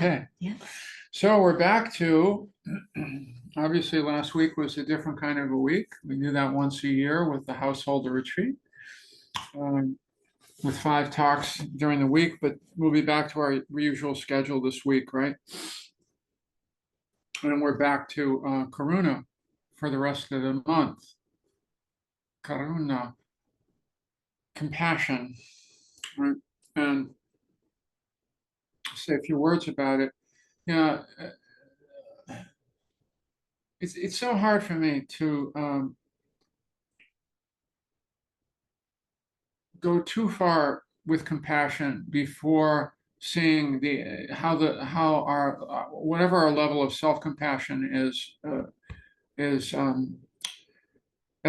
Okay, Yeah. so we're back to, obviously last week was a different kind of a week. We do that once a year with the householder retreat, um, with 5 talks during the week, but we'll be back to our usual schedule this week, right? And we're back to Karuna for the rest of the month. Karuna, compassion, right? And say a few words about it. Yeah, it's so hard for me to go too far with compassion before seeing how our whatever our level of self-compassion is at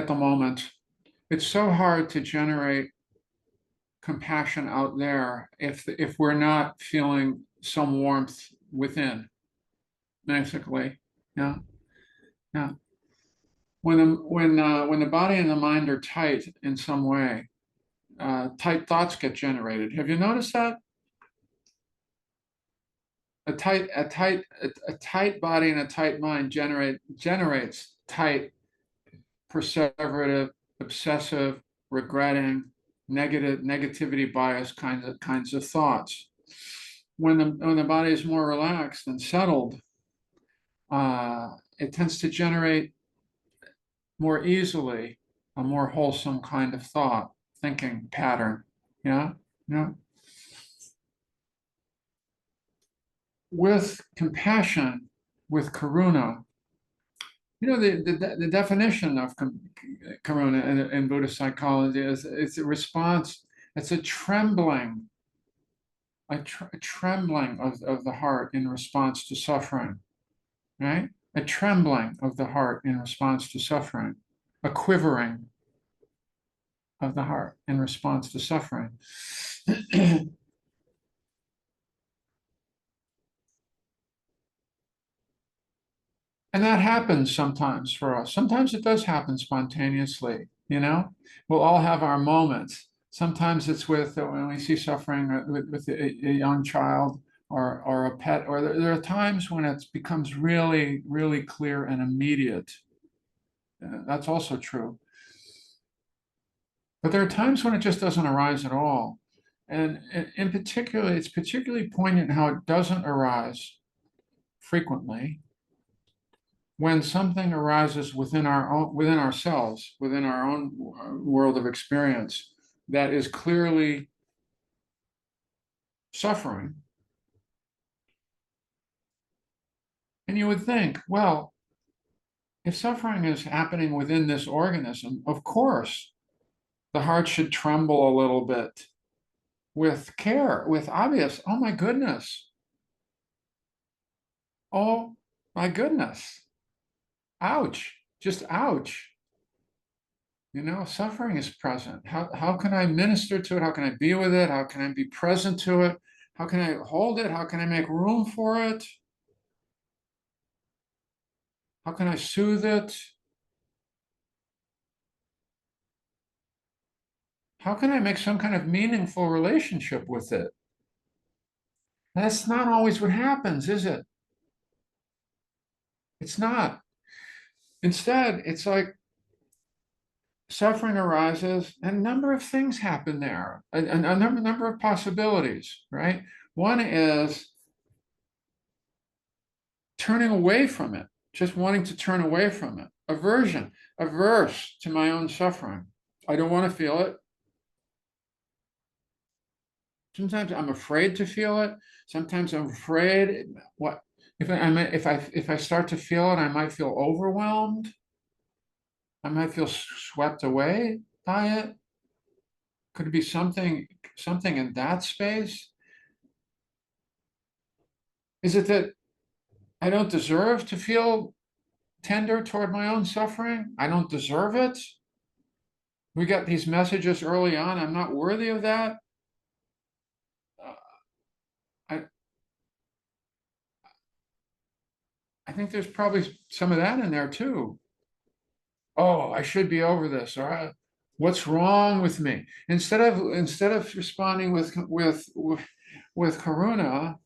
the moment. It's so hard to generate compassion out there if we're not feeling some warmth within, basically. Yeah, yeah. When the body and the mind are tight in some way, tight thoughts get generated. Have you noticed that? A tight body and a tight mind generates tight, perseverative, obsessive, regretting, negativity bias kinds of thoughts. When the body is more relaxed and settled, it tends to generate more easily a more wholesome kind of thinking pattern. Yeah, yeah. With compassion, with karuna, the definition of karuna in Buddhist psychology is it's a response, it's a trembling, a trembling of the heart in response to suffering, right? A trembling of the heart in response to suffering, a quivering of the heart in response to suffering. And that happens sometimes for us. Sometimes it does happen spontaneously, you know? We'll all have our moments. Sometimes it's when we see suffering with a young child or a pet, or there are times when it becomes really, really clear and immediate. That's also true. But there are times when it just doesn't arise at all. And in particular, it's particularly poignant how it doesn't arise frequently when something arises within ourselves, within our own world of experience that is clearly suffering. And you would think, well, if suffering is happening within this organism, of course, the heart should tremble a little bit with care, with obvious, oh my goodness. Oh my goodness. Ouch. Just ouch. Suffering is present. How can I minister to it? How can I be with it? How can I be present to it? How can I hold it? How can I make room for it? How can I soothe it? How can I make some kind of meaningful relationship with it? That's not always what happens, is it? It's not. Instead, it's like suffering arises and a number of things happen there, a number of possibilities, right? One is turning away from it, just wanting to turn away from it, aversion, averse to my own suffering. I don't want to feel it. Sometimes I'm afraid to feel it. Sometimes I'm afraid what if I start to feel it, I might feel overwhelmed. I might feel swept away by it. Could it be something in that space? Is it that I don't deserve to feel tender toward my own suffering? I don't deserve it. We got these messages early on. I'm not worthy of that. I I think there's probably some of that in there too. Oh, I should be over this, or what's wrong with me? Instead of responding with karuna,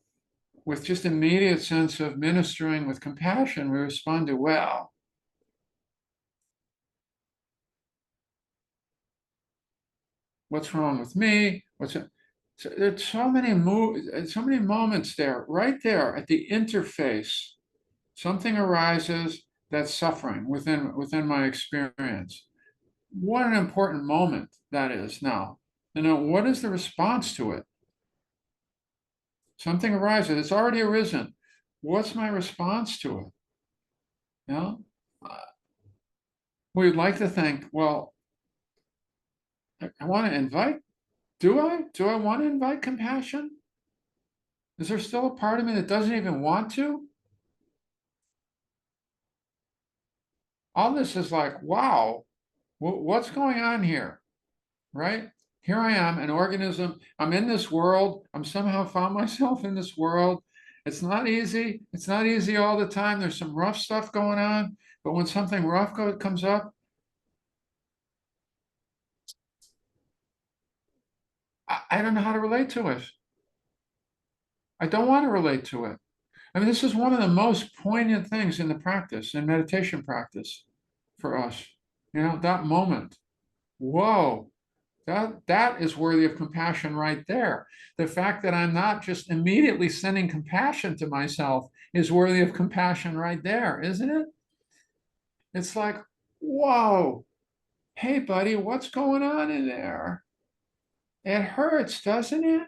with just immediate sense of ministering with compassion, we respond to, well, what's wrong with me? So there's so many moments there, right there at the interface. Something arises that's suffering within my experience. What an important moment that is now. What is the response to it? Something arises, it's already arisen. What's my response to it? You know, uh, we'd like to think, well, I want to invite, do I? Do I want to invite compassion? Is there still a part of me that doesn't even want to? All this is like, wow, what's going on here? Right? Here I am, an organism. I'm in this world. I'm somehow found myself in this world. It's not easy. It's not easy all the time. There's some rough stuff going on. But when something rough comes up, I don't know how to relate to it. I don't want to relate to it. I mean, this is one of the most poignant things in the practice, in meditation practice for us. That moment. Whoa, that is worthy of compassion right there. The fact that I'm not just immediately sending compassion to myself is worthy of compassion right there, isn't it? It's like, whoa, hey, buddy, what's going on in there? It hurts, doesn't it?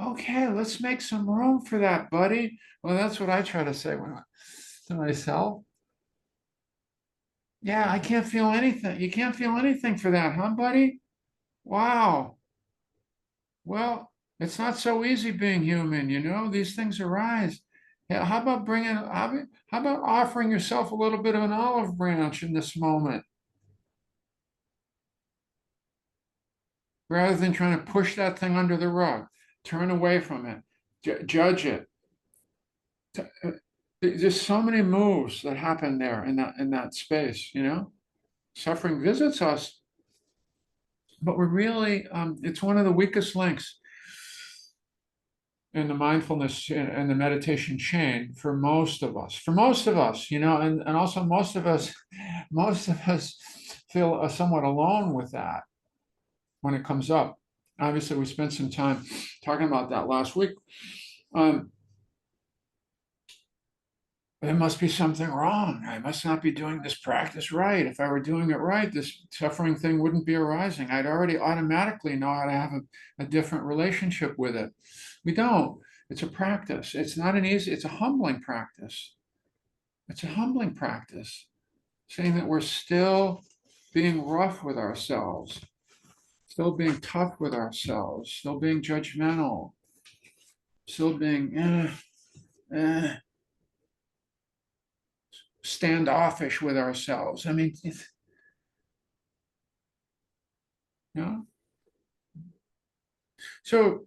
Okay, let's make some room for that, buddy. Well, that's what I try to say to myself. Yeah, I can't feel anything. You can't feel anything for that, huh, buddy? Wow. Well, it's not so easy being human. These things arise. Yeah, how about offering yourself a little bit of an olive branch in this moment rather than trying to push that thing under the rug, turn away from it, judge it. There's so many moves that happen there in that space. Suffering visits us, but we're really it's one of the weakest links in the mindfulness and the meditation chain for most of us. And also most of us feel somewhat alone with that when it comes up. Obviously, we spent some time talking about that last week. Um, there must be something wrong. I must not be doing this practice right. If I were doing it right, this suffering thing wouldn't be arising. I'd already automatically know how to have a different relationship with it. We don't. It's a practice. It's a humbling practice. It's a humbling practice, saying that we're still being rough with ourselves, still being tough with ourselves, still being judgmental, still being standoffish with ourselves. I mean, you know. So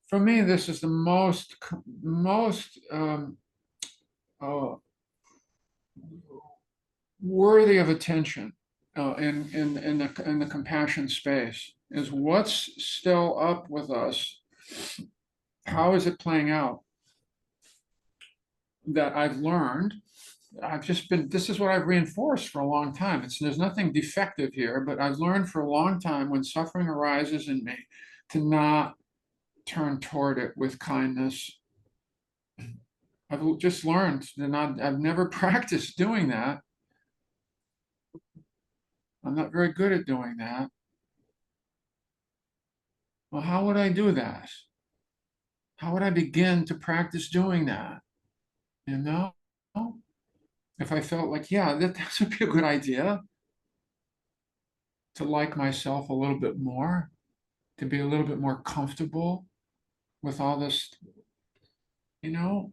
for me, this is the most uh, worthy of attention in the compassion space is what's still up with us. How is it playing out? That I've learned. This is what I've reinforced for a long time. There's nothing defective here, but I've learned for a long time when suffering arises in me to not turn toward it with kindness. I've just learned to not, I've never practiced doing that. I'm not very good at doing that. Well, how would I do that? How would I begin to practice doing that? You know? If I felt like, yeah, that would be a good idea to like myself a little bit more, to be a little bit more comfortable with all this, you know,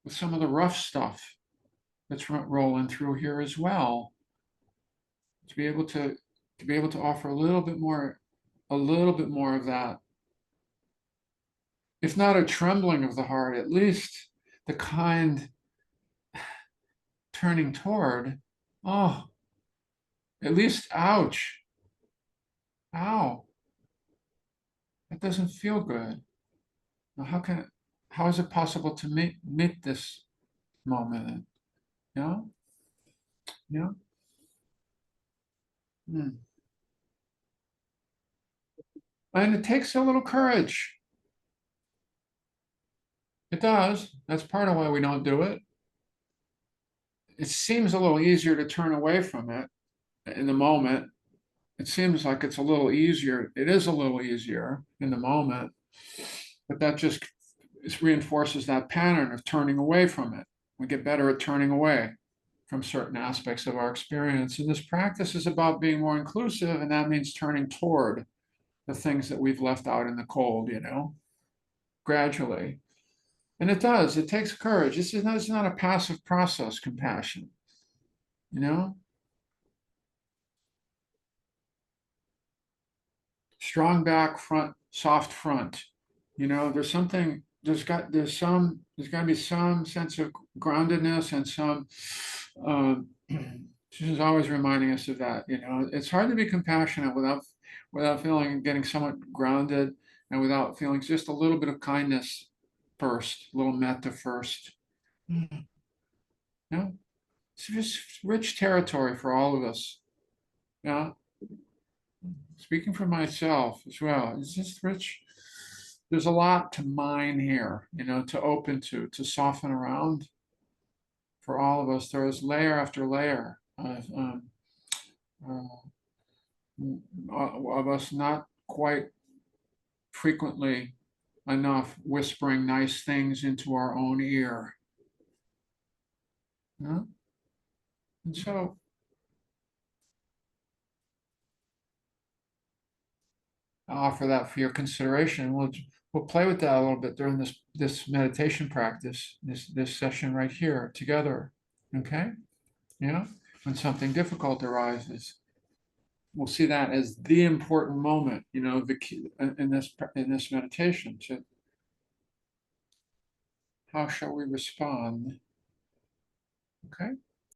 with some of the rough stuff that's rolling through here as well. To be able to offer a little bit more of that, if not a trembling of the heart, at least the kind turning toward, oh, at least ouch, ow, That doesn't feel good. Now, how is it possible to meet this moment? You know, you know. Hmm. And it takes a little courage. It does. That's part of why we don't do it. It seems a little easier to turn away from it in the moment. It seems like it's a little easier. It is a little easier in the moment, but that just reinforces that pattern of turning away from it. We get better at turning away from certain aspects of our experience. And this practice is about being more inclusive, and that means turning toward the things that we've left out in the cold, gradually. And it does, it takes courage. It's not a passive process, compassion, you know? Strong back, front, soft front. There's got to be some sense of groundedness and some, um, she's always reminding us of that, it's hard to be compassionate without feeling, getting somewhat grounded and without feeling just a little bit of kindness first, a little metta first. You know, it's just rich territory for all of us. Yeah. Speaking for myself as well, it's just rich. There's a lot to mine here, to open to soften around for all of us. There is layer after layer uh, of us not quite frequently enough whispering nice things into our own ear. And so I offer that for your consideration. We'll play with that a little bit during this meditation practice, this session right here together. Okay? When something difficult arises, we'll see that as the important moment, the key in this meditation to how shall we respond? Okay?